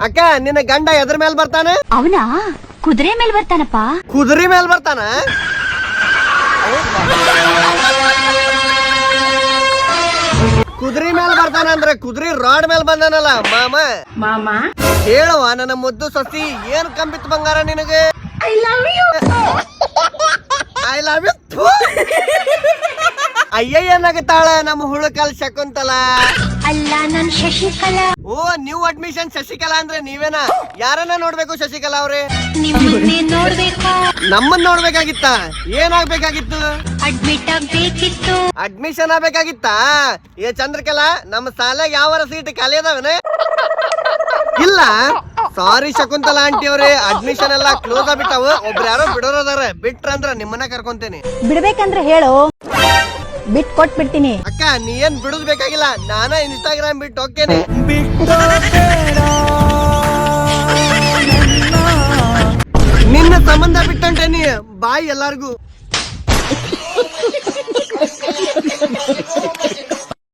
ಅಕ್ಕ ನಿನ್ನ ಗಂಡ ಎದ್ರ ಮೇಲ್ ಬರ್ತಾನ? ಅವನಾ ಕುದುರೆ ಮೇಲ್ ಬರ್ತಾನಪ್ಪ. ಕುದುರೆ ಮೇಲ್ ಬರ್ತಾನ? ಕುದುರೆ ಮೇಲ್ ಬರ್ತಾನ ಅಂದ್ರೆ ಕುದುರೆ ರಾಡ್ ಮೇಲ್ ಬಂದಾನಲ್ಲ ಮಾಮ. ಹೇಳುವ ನನ್ನ ಮುದ್ದು ಸಸಿ, ಏನ್ ಕಂಬಿತ್ ಬಂಗಾರ ನಿನಗೆ? I love you. ಅಯ್ಯಯ್ಯ ನಗತಾಳ ನಮ್ಮ ಹುಳುಕಲ್ ಶಕುಂತಲ. ಅಲ್ಲ ನನ್ ಶಶಿಕಲಾ. ಓ ನ್ಯೂ ಅಡ್ಮಿಷನ್ ಶಶಿಕಲಾ ಅಂದ್ರೆ ನೀವೇನಾ? ಯಾರನ್ನ ನೋಡ್ಬೇಕು ಶಶಿಕಲಾ ಅವ್ರೆ? ನಿಮ್ಮನ್ನೇ ನೋಡ್ಬೇಕು. ನಮ್ಮನ್ ನೋಡ್ಬೇಕಾಗಿತ್ತ? ಏನಾಗ್ಬೇಕಾಗಿತ್ತು? ಅಡ್ಮಿಟ್ ಆಗ್ಬೇಕಿತ್ತು. ಅಡ್ಮಿಷನ್ ಆಗ್ಬೇಕಾಗಿತ್ತ? ಏ ಚಂದ್ರಕಲಾ, ನಮ್ಮ ಶಾಲೆಗೆ ಯಾವರ ಸೀಟ್ ಖಾಲಿ ಅದಾವನ? ಇಲ್ಲ. ಸಾರಿ ಶಕುಂತಲಾ ಆಂಟಿ ಅವ್ರೆ, ಅಡ್ಮಿಷನ್ ಎಲ್ಲಾ ಕ್ಲೋಸ್ ಆಗ್ಬಿಟ್ಟಾವ. ಒಬ್ರು ಯಾರೋ ಬಿಡೋರದಾರ, ಬಿಟ್ರಂದ್ರ ನಿಮ್ಮನ್ನ ಕರ್ಕೊಂತೇನೆ. ಬಿಡ್ಬೇಕಂದ್ರೆ ಹೇಳು, ಬಿಟ್ ಕೊಟ್ಬಿಡ್ತೀನಿ. ಅಕ್ಕ ನೀ ಏನ್ ಬಿಡುದ್ ಬೇಕಾಗಿಲ್ಲ, ನಾನ ಇನ್ಸ್ಟಾಗ್ರಾಮ್ ಬಿಟ್ಟು ಹೋಗ್ತೇನೆ. ನಿನ್ನ ಸಂಬಂಧ ಬಿಟ್ಟಂಟೇನಿ ಬಾಯ್ ಎಲ್ಲಾರ್ಗು.